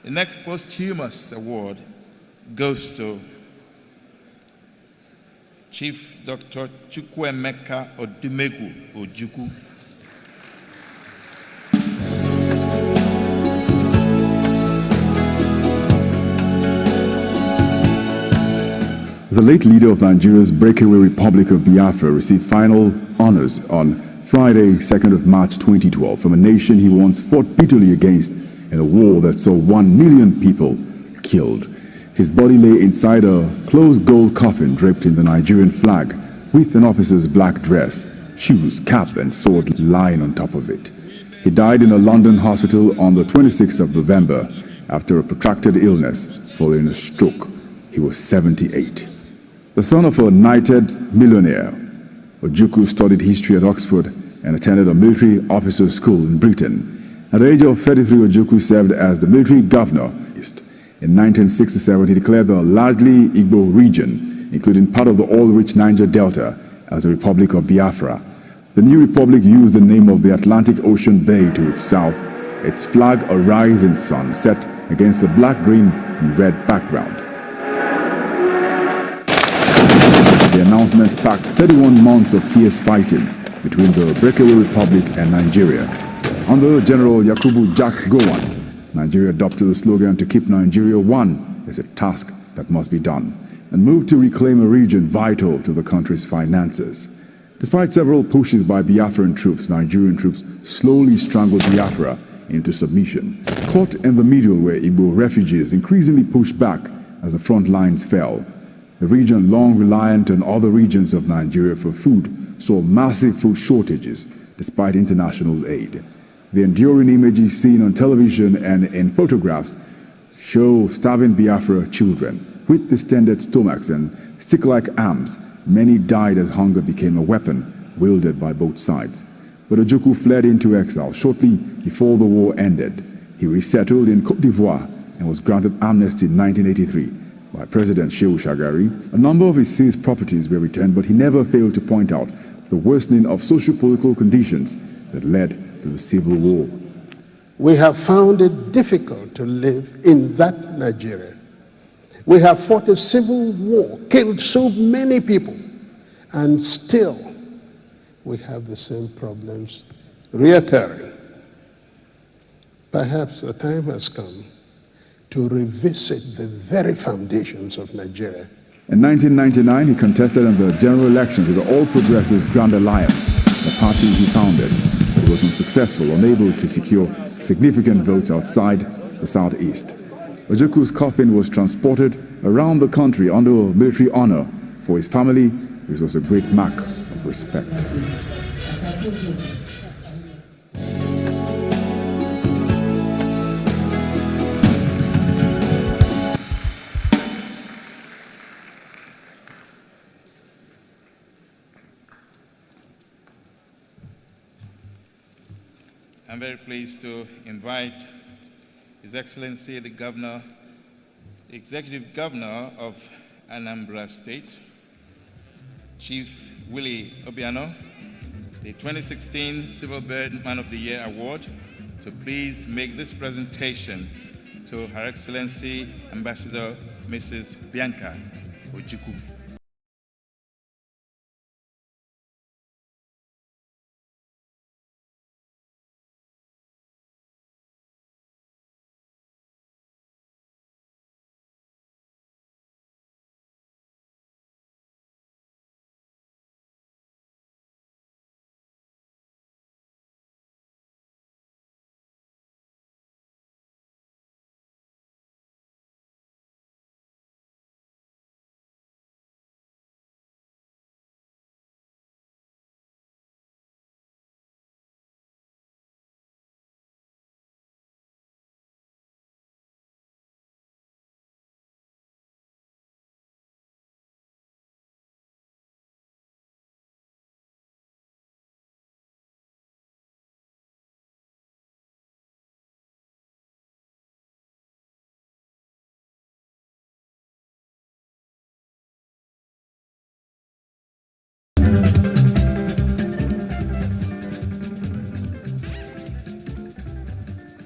The next posthumous award goes to Chief Dr. Chukwuemeka Odumegwu Ojukwu. The late leader of Nigeria's breakaway Republic of Biafra received final honors on Friday, 2nd of March 2012 from a nation he once fought bitterly against in a war that saw 1 million people killed. His body lay inside a closed gold coffin draped in the Nigerian flag with an officer's black dress, shoes, cap and sword lying on top of it. He died in a London hospital on the 26th of November after a protracted illness following a stroke. He was 78. The son of a knighted millionaire, Ojukwu studied history at Oxford and attended a military officers' school in Britain. At the age of 33, Ojukwu served as the military governor. In 1967, he declared the largely IGBO region, including part of the oil-rich Niger Delta, as a Republic of Biafra. The new republic used the name of the Atlantic Ocean Bay to its south, its flag a rising sun set against a black, green, and red background. The announcement sparked 31 months of fierce fighting between the breakaway republic and Nigeria. Under General Yakubu Jack Gowon, Nigeria adopted the slogan "To keep Nigeria one is a task that must be done," and moved to reclaim a region vital to the country's finances. Despite several pushes by Biafran troops, Nigerian troops slowly strangled Biafra into submission. Caught in the middle where Igbo refugees increasingly pushed back as the front lines fell, the region, long reliant on other regions of Nigeria for food, saw massive food shortages despite international aid. The enduring images seen on television and in photographs show starving Biafra children with distended stomachs and stick-like arms. Many died as hunger became a weapon wielded by both sides. But Ojukwu fled into exile shortly before the war ended. He resettled in Côte d'Ivoire and was granted amnesty in 1983. By President Shehu Shagari. A number of his seized properties were returned, but he never failed to point out the worsening of socio-political conditions that led to the civil war. We have found it difficult to live in that Nigeria. We have fought a civil war, killed so many people, and still we have the same problems reoccurring. Perhaps the time has come to revisit the very foundations of Nigeria. In 1999, he contested in the general elections with the All Progressives Grand Alliance, the party he founded, but he was unsuccessful, unable to secure significant votes outside the southeast. Ojukwu's coffin was transported around the country under military honor. For his family, this was a great mark of respect. I'm very pleased to invite His Excellency the Governor, the Executive Governor of Anambra State, Chief Willie Obiano, the 2016 Silverbird Man of the Year Award, to please make this presentation to Her Excellency Ambassador Mrs. Bianca Ojukwu.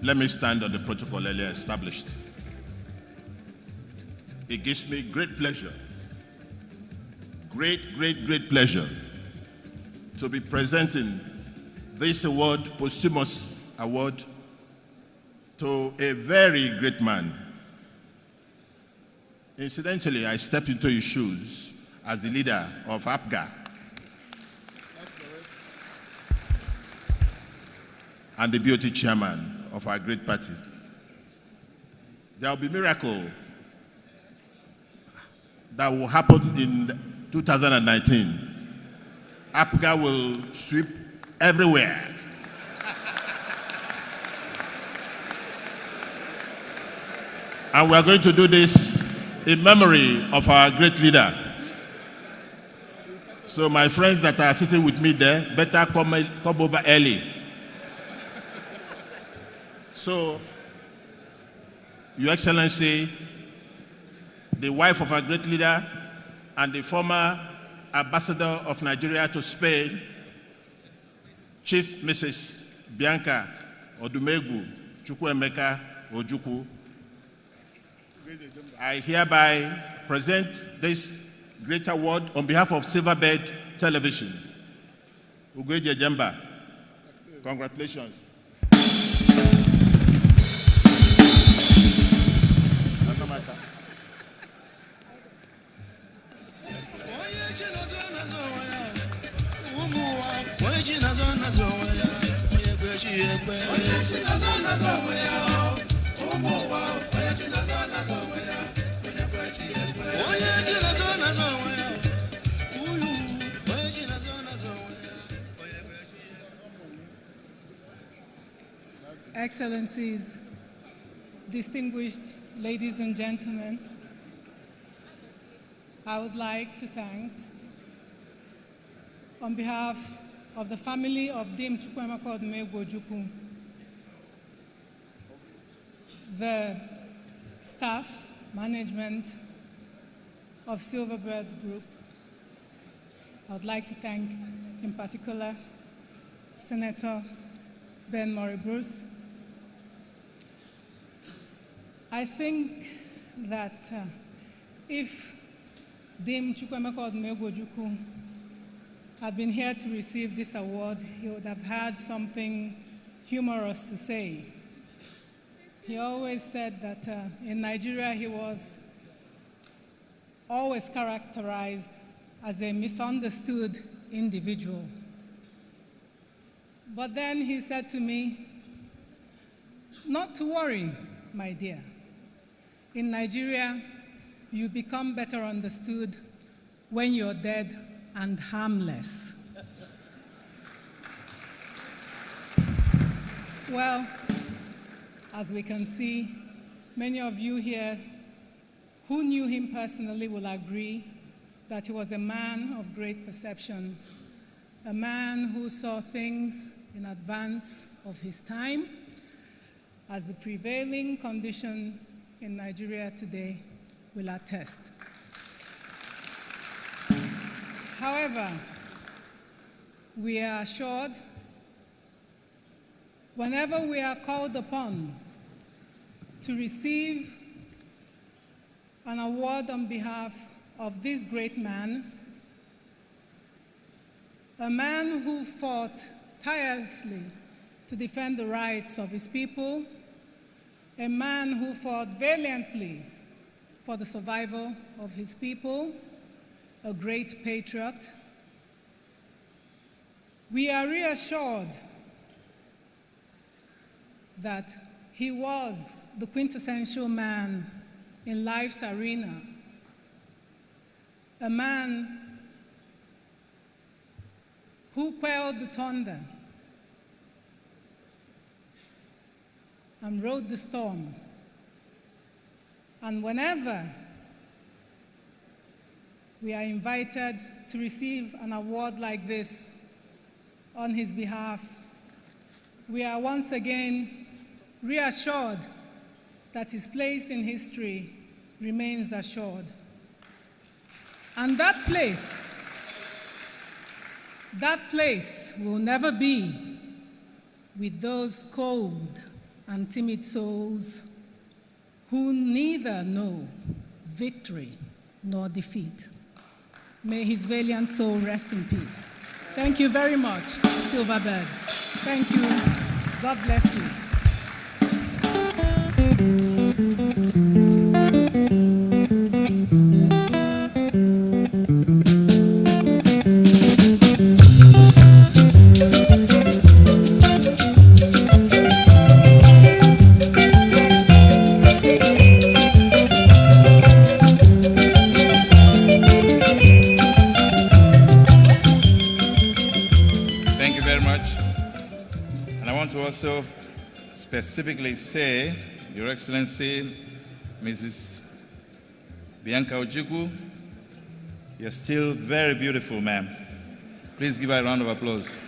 let me stand on the protocol earlier established. It gives me great pleasure, great pleasure to be presenting this award, posthumous award, to a very great man. Incidentally, I stepped into his shoes as the leader of APGA. And the beauty chairman of our great party. There will be a miracle that will happen in 2019. APGA will sweep everywhere. And we are going to do this in memory of our great leader. So my friends that are sitting with me there, better come over early. So, Your Excellency, the wife of our great leader and the former ambassador of Nigeria to Spain, Chief Mrs. Bianca Odumegwu Chukwuemeka Ojukwu, I hereby present this great award on behalf of Silverbird Television. Ugweje Jemba, congratulations. Excellencies, distinguished ladies and gentlemen, I would like to thank, on behalf of the family of Dame Chukwuemeka Odumegwu Ojukwu, the staff, management of Silverbird Group. I would like to thank, in particular, Senator Ben Murray-Bruce. I think that if Dame Chukwuemeka Odumegwu Ojukwu had been here to receive this award, he would have had something humorous to say. He always said that in Nigeria he was always characterized as a misunderstood individual. But then he said to me, not to worry, my dear. In Nigeria, you become better understood when you're dead and harmless. Well, as we can see, many of you here who knew him personally will agree that he was a man of great perception, a man who saw things in advance of his time, as the prevailing condition in Nigeria today will attest. However, we are assured whenever we are called upon to receive an award on behalf of this great man, a man who fought tirelessly to defend the rights of his people, a man who fought valiantly for the survival of his people, a great patriot, we are reassured that he was the quintessential man in life's arena, a man who quelled the thunder and rode the storm. And whenever we are invited to receive an award like this on his behalf, we are once again reassured that his place in history remains assured. And that place will never be with those cold and timid souls who neither know victory nor defeat. May his valiant soul rest in peace. Thank you very much, Silverbird. Thank you. God bless you. Also specifically say, Your Excellency, Mrs. Bianca Ojukwu, you're still very beautiful, ma'am. Please give her a round of applause.